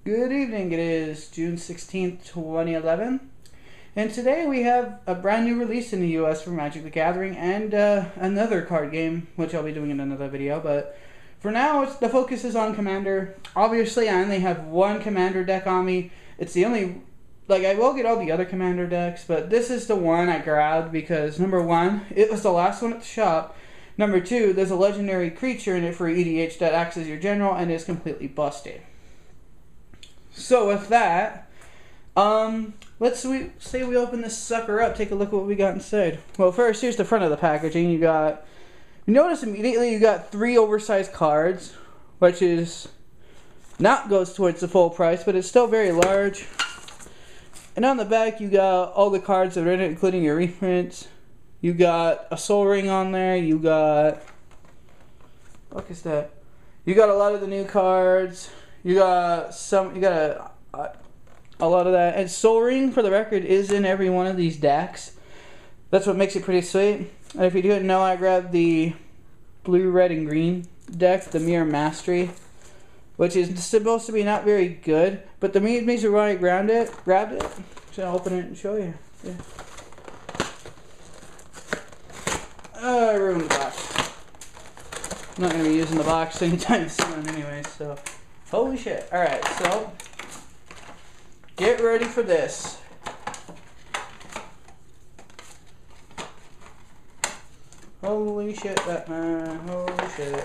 Good evening, it is June 16th, 2011, and today we have a brand new release in the US for Magic the Gathering and another card game, which I'll be doing in another video, but for now the focus is on Commander. Obviously I only have one Commander deck on me. It's the only, I will get all the other Commander decks, but this is the one I grabbed because number one, it was the last one at the shop. Number two, there's a legendary creature in it for EDH that acts as your general and is completely busted. So with that, let's say we open this sucker up, take a look at what we got inside. Well, first, here's the front of the packaging. You notice immediately you got 3 oversized cards, which is not goes towards the full price, but it's still very large. And on the back, you got all the cards that are in it, including your reprints. You got a Sol Ring on there. You got, what is that? You got a lot of the new cards. You got a lot of that. And Sol Ring, for the record, is in every one of these decks. That's what makes it pretty sweet. And if you didn't know, I grabbed the blue, red, and green deck, the Mirror Mastery, which is supposed to be not very good, but the reason why I grabbed it, so I'll open it and show you. Yeah. I ruined the box. I'm not going to be using the box anytime soon anyway, so... Holy shit. Alright, so... get ready for this. Holy shit, Batman. Holy shit.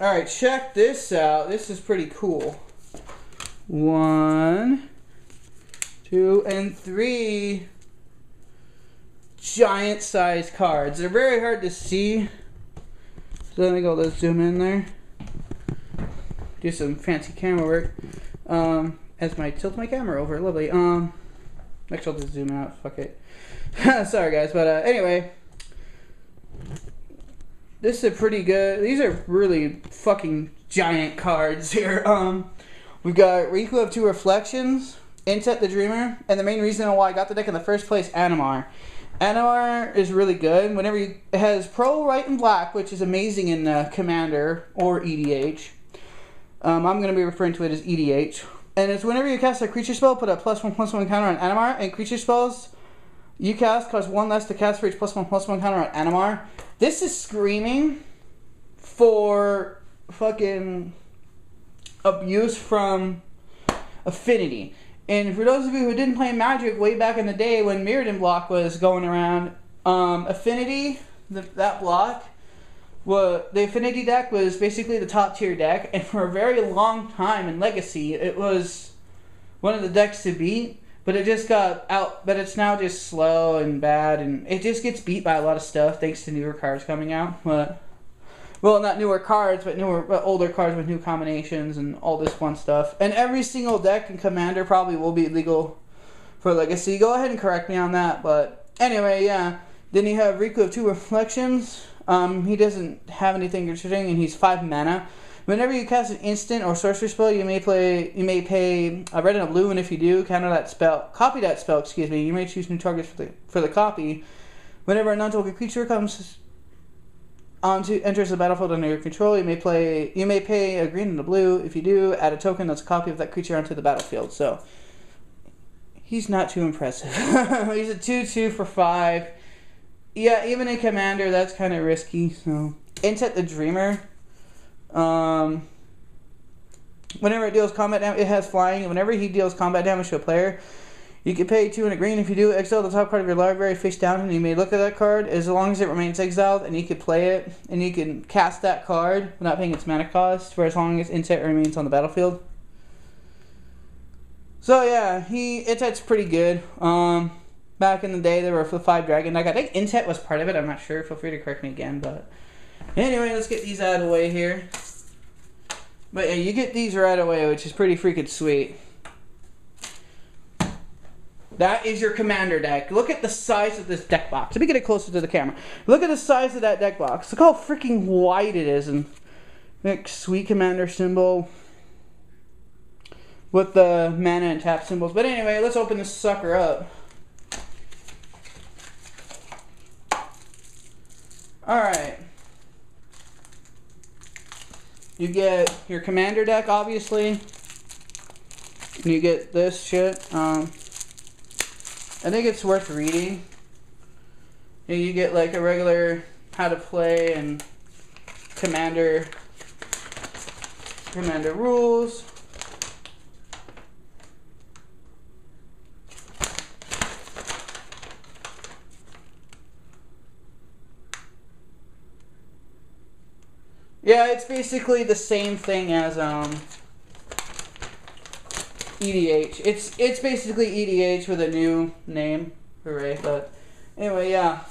Alright, check this out. This is pretty cool. 1, 2, and 3 giant sized cards. They're very hard to see. So let me go, let's zoom in there. Do some fancy camera work. As I tilt my camera over, lovely. Actually I'll just zoom out, fuck it. Sorry guys, but anyway. This is a pretty good, these are really fucking giant cards here. We've got Riku of Two Reflections, Intet the Dreamer, and the main reason why I got the deck in the first place, Animar. Animar is really good. Whenever it has Pro, White, and Black, which is amazing in Commander or EDH. I'm going to be referring to it as EDH. And it's whenever you cast a creature spell, put a +1/+1 counter on Animar, and creature spells you cast cost 1 less to cast for each +1/+1 counter on Animar. This is screaming for fucking abuse from Affinity. And for those of you who didn't play Magic way back in the day when Mirrodin block was going around, Affinity, that block, the Affinity deck was basically the top tier deck, and for a very long time in Legacy, it was one of the decks to beat, but it just got out, but it's now just slow and bad, and it just gets beat by a lot of stuff thanks to newer cards coming out, but... well, not newer cards, but older cards with new combinations and all this fun stuff. And every single deck in Commander probably will be legal for Legacy. Go ahead and correct me on that. But anyway, yeah. Then you have Riku of Two Reflections. He doesn't have anything interesting, and he's 5 mana. Whenever you cast an instant or sorcery spell, you may pay a red and a blue, and if you do, counter that spell, copy that spell. Excuse me. You may choose new targets for the copy. Whenever a non-token creature enters the battlefield under your control, you may pay a green and a blue. If you do, add a token that's a copy of that creature onto the battlefield. So he's not too impressive. He's a 2/2 for 5. Yeah, even in Commander, that's kind of risky. So Intet the Dreamer. Whenever it deals combat damage, it has flying. Whenever he deals combat damage to a player, you can pay 2 and a green. If you do, exile the top card of your library face down, and you may look at that card as long as it remains exiled, and you can play it, and you can cast that card without paying its mana cost for as long as Intet remains on the battlefield. So yeah, Intet's pretty good. Back in the day, there were the 5 dragon deck. I think Intet was part of it. I'm not sure. Feel free to correct me again. But anyway, let's get these out of the way here. But yeah, you get these right away, which is pretty freaking sweet. That is your Commander deck. Look at the size of this deck box. Let me get it closer to the camera. Look at the size of that deck box. Look how freaking wide it is. And sweet Commander symbol with the mana and tap symbols. But anyway, let's open this sucker up. Alright. You get your commander deck, obviously. And you get this shit. I think it's worth reading. You get like a regular how to play and commander rules. Yeah, it's basically the same thing as EDH. It's basically EDH with a new name. Hooray. But anyway, yeah.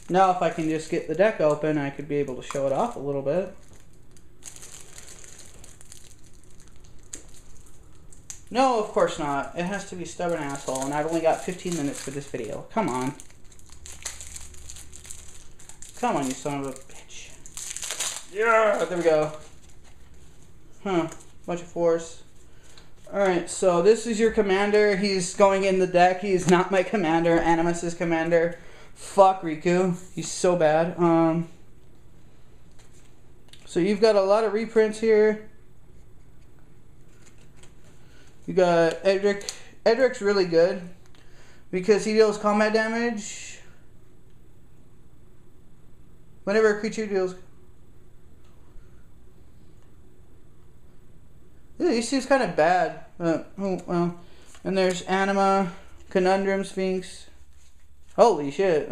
Now if I can just get the deck open, I could be able to show it off a little bit. No, of course not. It has to be stubborn asshole, and I've only got 15 minutes for this video. Come on. Come on, you son of a bitch. Yeah, there we go. Huh. Bunch of force. Alright, so this is your commander. He's going in the deck. He's not my commander. Animus' commander. Fuck Riku. He's so bad. So you've got a lot of reprints here. You got Edric. Edric's really good because he deals combat damage whenever a creature deals. Yeah, he seems kind of bad. Oh, well. And there's Anima, Conundrum, Sphinx. Holy shit.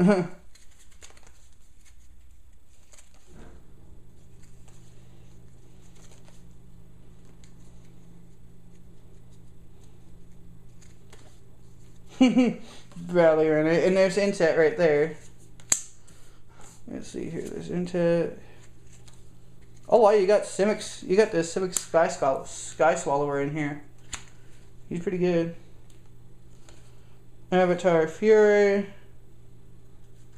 Rallier in it. And there's Intet right there. Let's see here. There's Intet. Oh, wow, you got Simic. You got the Simic Sky Swallower in here. He's pretty good. Avatar Fury.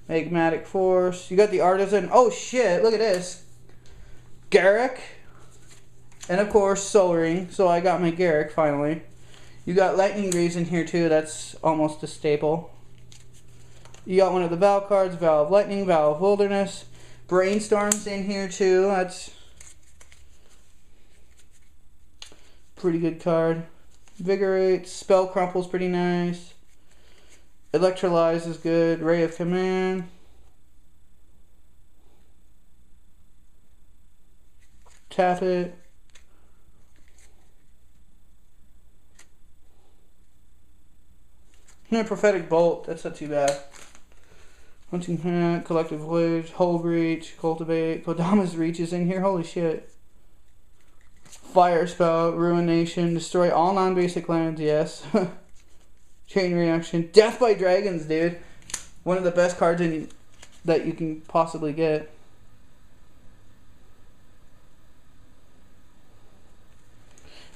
Magmatic Force. You got the Artisan. Oh shit! Look at this. Garruk. And of course Soul Ring. So I got my Garruk finally. You got Lightning Greaves in here too. That's almost a staple. You got one of the Val cards. Val of Lightning. Val of Wilderness. Brainstorm's in here too. That's pretty good card. Vigorate. Spell Crumple's pretty nice. Electrolyze is good. Ray of Command. Tap it. Prophetic Bolt. That's not too bad. Hunting Hat, Collective Voyage, Hull Breach, Cultivate, Kodama's Reach is in here. Holy shit. Fire Spout, Ruination, Destroy all non-basic lands, yes. Chain Reaction, Death by Dragons, dude. One of the best cards that you can possibly get.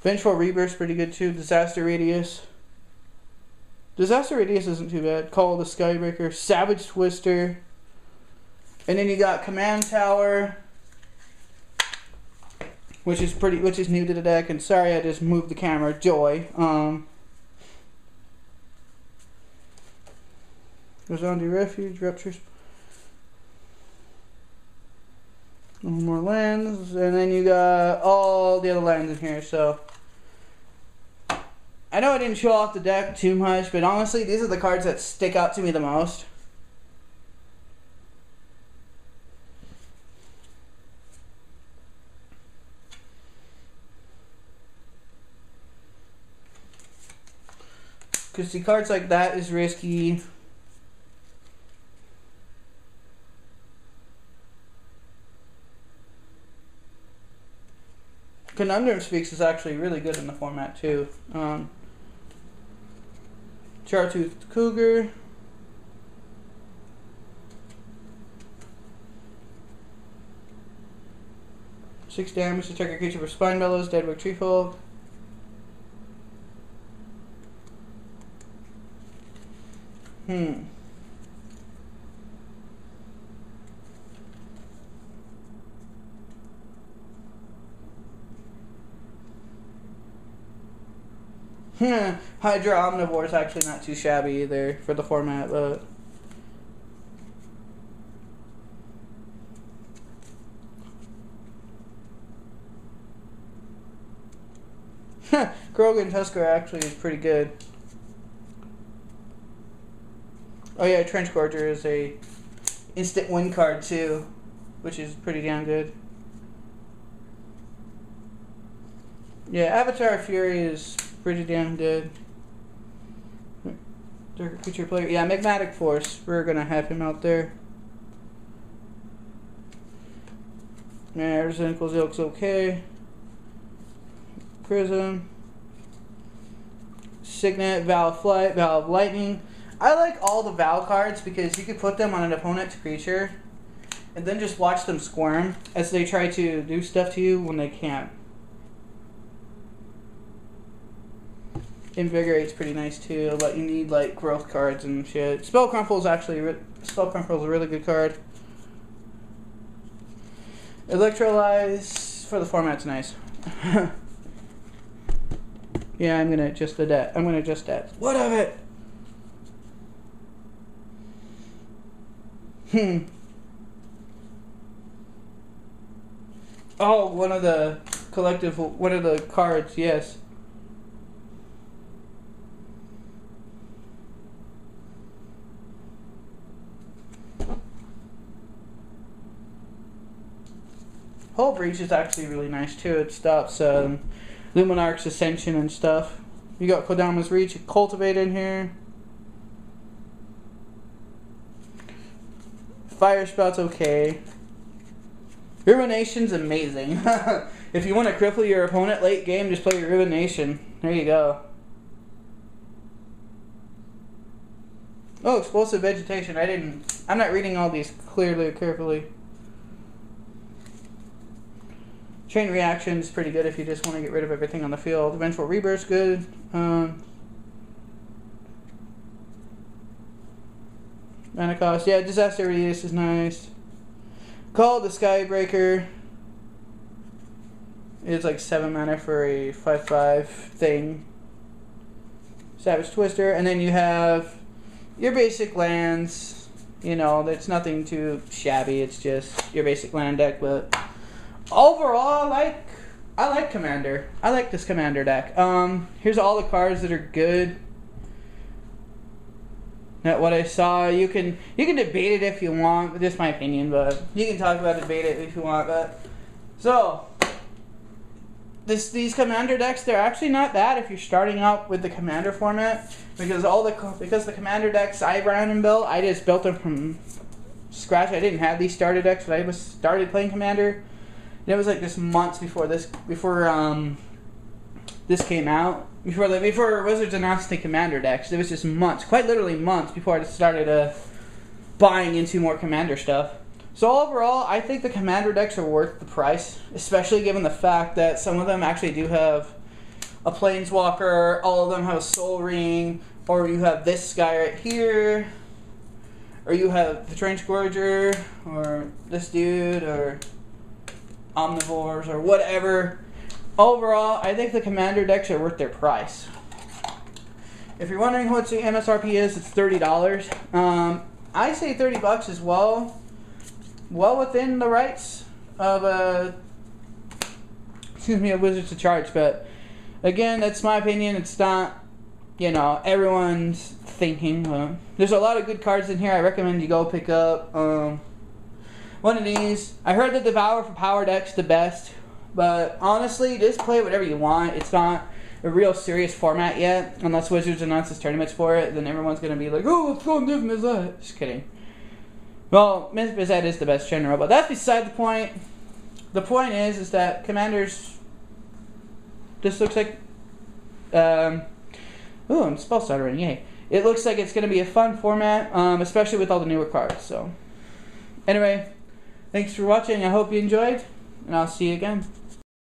Vengeful Rebirth's pretty good too. Disaster Radius. Disaster Radius isn't too bad. Call of the Skybreaker, Savage Twister, and then you got Command Tower, which is new to the deck. And sorry, I just moved the camera. Joy. Goes on to Refuge, Ruptures. No more lands, and then you got all the other lands in here. So I know I didn't show off the deck too much, but honestly, these are the cards that stick out to me the most. Because the cards like that is risky. Conundrum Speaks is actually really good in the format too. Chartooth Cougar. Six damage to target creature for Spine Bellows, Deadwood Treefolk. Hydra Omnivore is actually not too shabby either for the format, but Krogan Tusker actually is pretty good. Oh yeah, Trench Gorger is a instant win card too, which is pretty damn good. Yeah, Avatar Fury is pretty damn good. Dark Creature player. Yeah, Magmatic Force. We're gonna have him out there. Yeah, Resident Evil looks okay. Prism. Signet, Valve Flight, Valve Lightning. I like all the Val cards because you could put them on an opponent's creature and then just watch them squirm as they try to do stuff to you when they can't. Invigorate's pretty nice too, but you need like growth cards and shit. Spell Crumple is actually Spell Crumple is a really good card. Electrolyze for the format's nice. Yeah, I'm gonna adjust that. I'm gonna adjust that. What of it? Oh, one of the cards, yes. Hull Breach is actually really nice too. It stops Luminarch's Ascension and stuff. You got Kodama's Reach, Cultivate in here. Fire Spout's okay. Rumination's amazing. If you want to cripple your opponent late game, just play your Ruination. There you go. Oh, Explosive Vegetation. I'm not reading all these clearly or carefully. Chain Reaction is pretty good if you just want to get rid of everything on the field. Vengeful Rebirth's good. Mana cost. Yeah, Disaster Release is nice. Call the Skybreaker. It's like 7 mana for a 5/5 thing. Savage Twister. And then you have your basic lands. You know, it's nothing too shabby. It's just your basic land deck, but overall, I like Commander. I like this Commander deck. Here's all the cards that are good. Not what I saw. You can debate it if you want. Just my opinion, but you can talk about debate it if you want. But so these Commander decks, they're actually not bad if you're starting out with the Commander format, because the Commander decks I ran and built, I just built them from scratch. I didn't have these starter decks when I started playing Commander. And it was like just months before this came out. Before Wizards announced the Commander decks, it was just months, quite literally months, before I started buying into more Commander stuff. So overall, I think the Commander decks are worth the price, especially given the fact that some of them actually do have a Planeswalker, all of them have a Soul Ring, or you have this guy right here, or you have the Trench Gorger, or this dude, or Omnivores, or whatever. Overall, I think the Commander decks are worth their price. If you're wondering what the MSRP is, it's $30. I say $30 as well within the rights of Wizards to charge. But again, that's my opinion. It's not, everyone's thinking. There's a lot of good cards in here. I recommend you go pick up one of these. I heard that Devour for Power deck's the best. But honestly, just play whatever you want. It's not a real serious format yet. Unless Wizards announces tournaments for it, then everyone's going to be like, oh, let's go and Niv Mizzet. Just kidding. Well, Niv Mizzet is the best general, but that's beside the point. The point is that Commanders... This looks like... I'm spell stuttering, yay. It looks like it's going to be a fun format, especially with all the newer cards. So, anyway, thanks for watching. I hope you enjoyed, and I'll see you again.